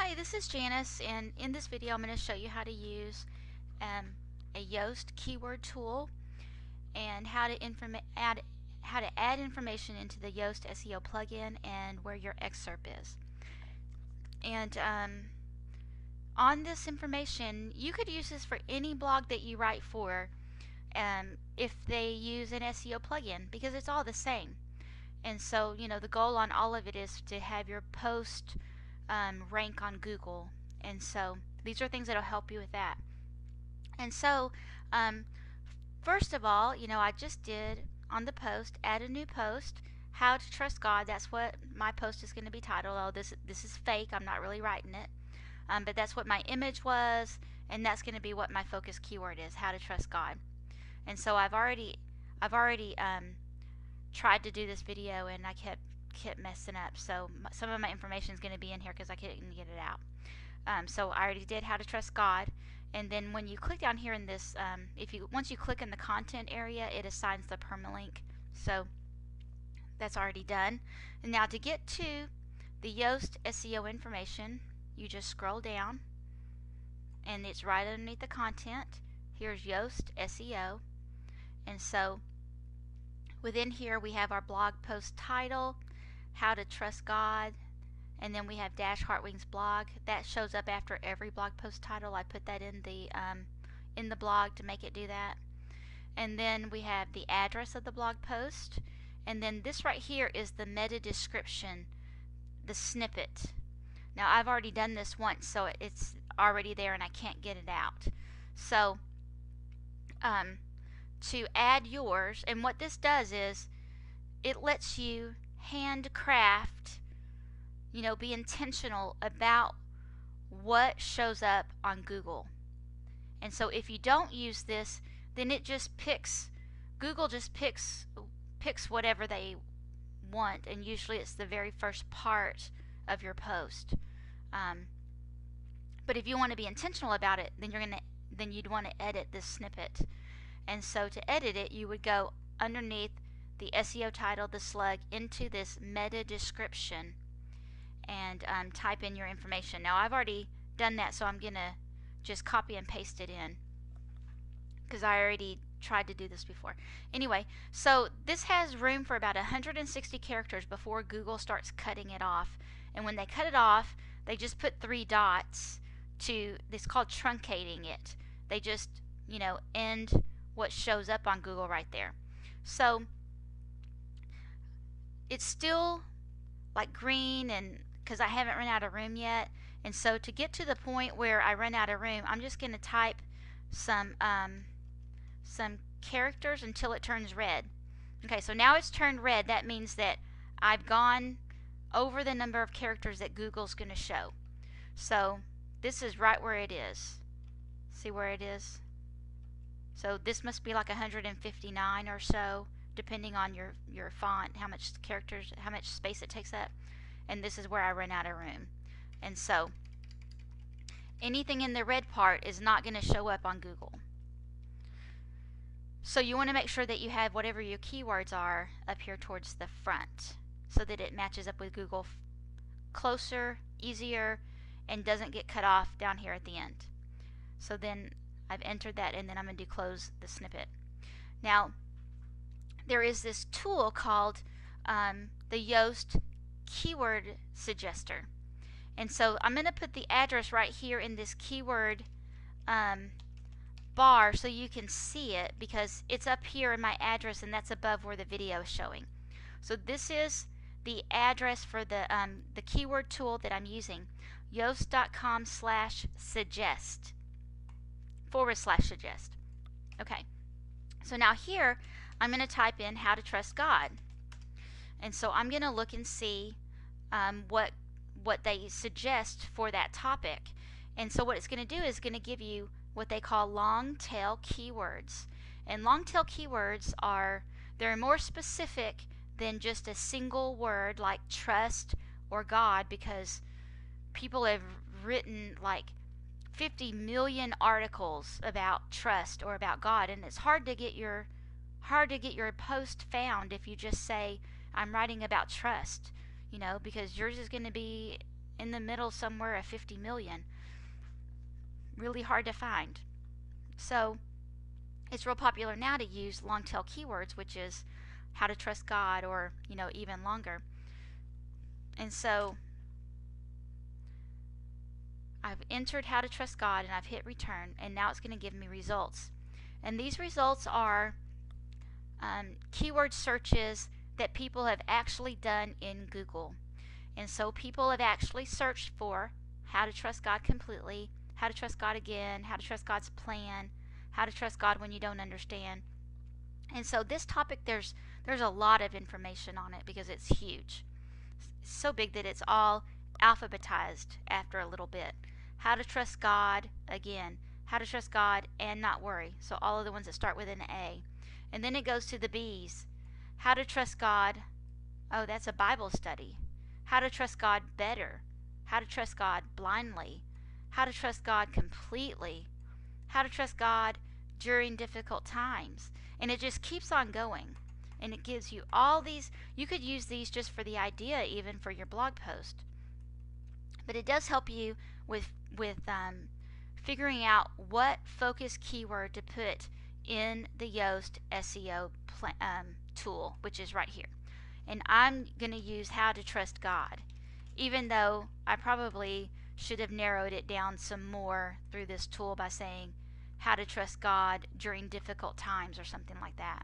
Hi, this is Janice, and in this video I'm going to show you how to use a Yoast keyword tool and how to add information into the Yoast SEO plugin and where your excerpt is. And on this information, you could use this for any blog that you write for if they use an SEO plugin, because it's all the same. And so, the goal on all of it is to have your post rank on Google. And so these are things that will help you with that. And so first of all, I just did on the post, add a new post, how to trust God. That's what my post is going to be titled. Oh, this is fake, I'm not really writing it, but that's what my image was, and that's going to be what my focus keyword is, how to trust God. And so I've already tried to do this video, and I kept messing up, so some of my information is going to be in here because I couldn't get it out. So I already did how to trust God, and then when you click down here in this, once you click in the content area, it assigns the permalink, so that's already done. And now to get to the Yoast SEO information, you just scroll down, and it's right underneath the content. Here's Yoast SEO, and so within here we have our blog post title, how to trust God, and then we have Dash Heartwings blog. That shows up after every blog post title. I put that in the blog to make it do that. And then we have the address of the blog post, and then this right here is the meta description, the snippet. Now I've already done this once, so it's already there and I can't get it out. So to add yours, and what this does is it lets you handcraft, be intentional about what shows up on Google. And so if you don't use this, then it just picks, Google just picks whatever they want, and usually it's the very first part of your post. But if you want to be intentional about it, then you'd want to edit this snippet. And so to edit it, you would go underneath the SEO title, the slug, into this meta description, and type in your information. Now I've already done that, so I'm going to just copy and paste it in because I already tried to do this before. Anyway, so this has room for about 160 characters before Google starts cutting it off. And when they cut it off, they just put 3 dots it's called truncating it. They just, end what shows up on Google right there. So it's still like green, and because I haven't run out of room yet. And so to get to the point where I run out of room, I'm just going to type some characters until it turns red. Okay, so now it's turned red. That means that I've gone over the number of characters that Google's going to show. So this is right where it is. See where it is? So this must be like 159 or so, depending on your font, how much space it takes up. And this is where I run out of room. And so anything in the red part is not going to show up on Google. So you want to make sure that you have whatever your keywords are up here towards the front, so that it matches up with Google closer, easier, and doesn't get cut off down here at the end. So then I've entered that, and then I'm going to close the snippet. Now there is this tool called the Yoast Keyword Suggester. And so I'm going to put the address right here in this keyword bar so you can see it, because it's up here in my address and that's above where the video is showing. So this is the address for the keyword tool that I'm using, yoast.com/suggest /suggest. Okay, so now here I'm going to type in how to trust God. And so I'm going to look and see what they suggest for that topic. And so what it's going to do is going to give you what they call long tail keywords. And long tail keywords they're more specific than just a single word like trust or God, because people have written like 50 million articles about trust or about God, and it's hard to get your post found if you just say I'm writing about trust, because yours is going to be in the middle somewhere of 50 million. Really hard to find. So it's real popular now to use long tail keywords, which is how to trust God, or even longer. And so I've entered how to trust God and I've hit return, and now it's going to give me results. And these results are keyword searches that people have actually done in Google. And so people have actually searched for how to trust God completely, how to trust God again, how to trust God's plan, how to trust God when you don't understand. And so this topic, there's a lot of information on it because it's huge. It's so big that it's all alphabetized after a little bit. How to trust God again, how to trust God and not worry. So all of the ones that start with an A. And then it goes to the B's. How to trust God. Oh, that's a Bible study. How to trust God better. How to trust God blindly. How to trust God completely. How to trust God during difficult times. And it just keeps on going. And it gives you all these. You could use these just for the idea, even for your blog post. But it does help you with figuring out what focus keyword to put in the Yoast SEO tool, which is right here. And I'm going to use how to trust God, even though I probably should have narrowed it down some more through this tool by saying how to trust God during difficult times or something like that.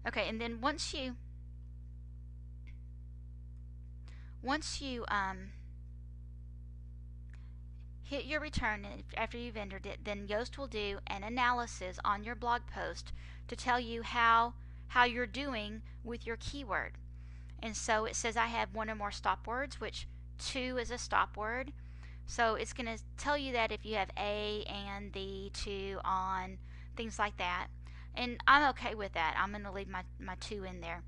Okay, and then once you hit your return after you've entered it, then Yoast will do an analysis on your blog post to tell you how you're doing with your keyword. And so it says I have one or more stop words, which 2 is a stop word. So it's going to tell you that if you have a, and, the, to, on, things like that. And I'm okay with that. I'm going to leave my 2 in there.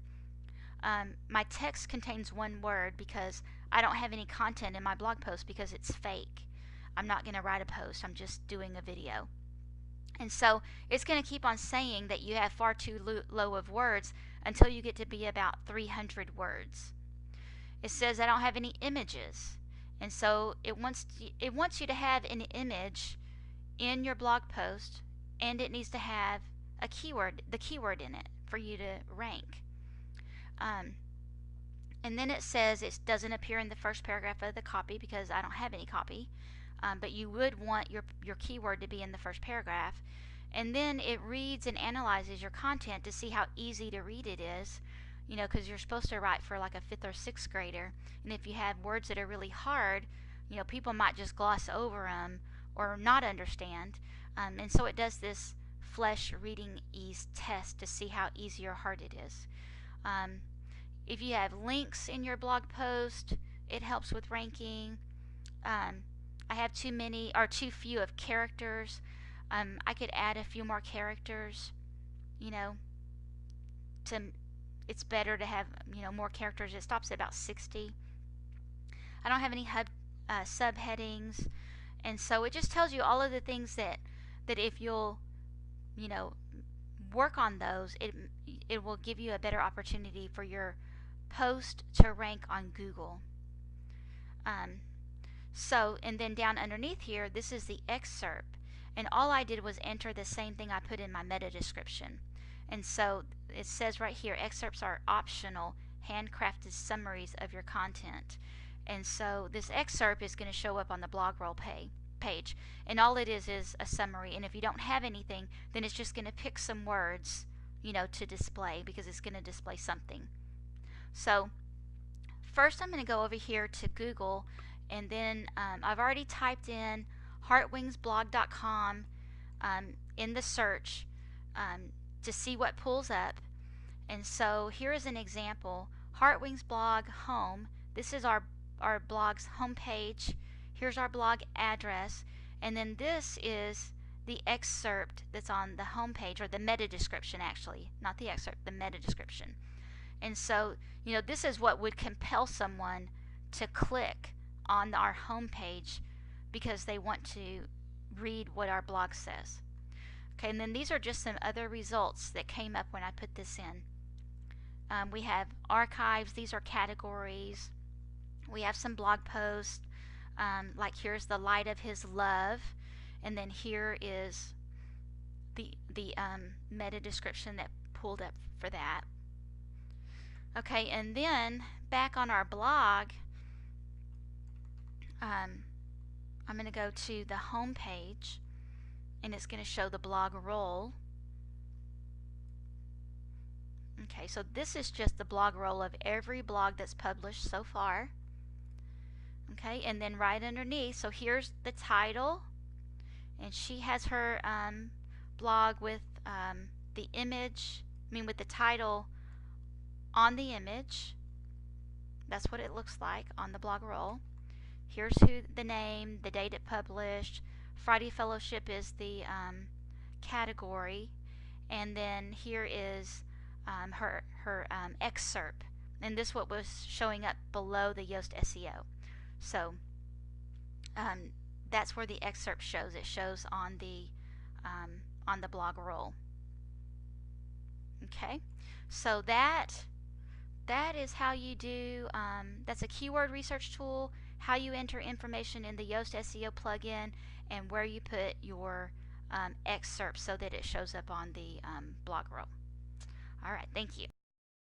My text contains 1 word because I don't have any content in my blog post because it's fake. I'm not going to write a post. I'm just doing a video. And so it's going to keep on saying that you have far too low of words until you get to be about 300 words. It says I don't have any images. And so it wants you to have an image in your blog post, and it needs to have the keyword in it for you to rank. And then it says it doesn't appear in the first paragraph of the copy because I don't have any copy. But you would want your keyword to be in the first paragraph. And then it reads and analyzes your content to see how easy to read it is, because you're supposed to write for like a 5th or 6th grader. And if you have words that are really hard, people might just gloss over them or not understand. And so it does this flesh reading ease test to see how easy or hard it is. If you have links in your blog post, it helps with ranking. I have too few of characters. I could add a few more characters. It's better to have more characters. It stops at about 60. I don't have any subheadings, and so it just tells you all of the things that if you'll work on those, it will give you a better opportunity for your post to rank on Google. And then down underneath here, this is the excerpt. And all I did was enter the same thing I put in my meta description. And so it says right here, excerpts are optional, handcrafted summaries of your content. And so this excerpt is going to show up on the blog roll page. And all it is a summary. And if you don't have anything, then it's just going to pick some words, to display, because it's going to display something. So first I'm going to go over here to Google. And then I've already typed in heartwingsblog.com in the search to see what pulls up. And so here is an example. Heartwings blog home. This is our blog's homepage. Here's our blog address. And then this is the excerpt that's on the homepage, or the meta description actually. Not the excerpt, the meta description. And so, this is what would compel someone to click on our homepage because they want to read what our blog says. Okay, and then these are just some other results that came up when I put this in. We have archives. These are categories. We have some blog posts, like here's the light of his love, and then here is the meta description that pulled up for that. Okay, and then back on our blog, I'm going to go to the home page, and it's going to show the blog roll. Okay, so this is just the blog roll of every blog that's published so far. Okay, and then right underneath, so here's the title, and she has her blog with the image, with the title on the image. That's what it looks like on the blog roll. Here's the name, the date it published. Friday Fellowship is the category, and then here is her excerpt, and this what was showing up below the Yoast SEO. So that's where the excerpt shows. It shows on the blog roll. Okay, so that is how you do. That's a keyword research tool. How you enter information in the Yoast SEO plugin, and where you put your excerpt so that it shows up on the blog roll. All right, thank you.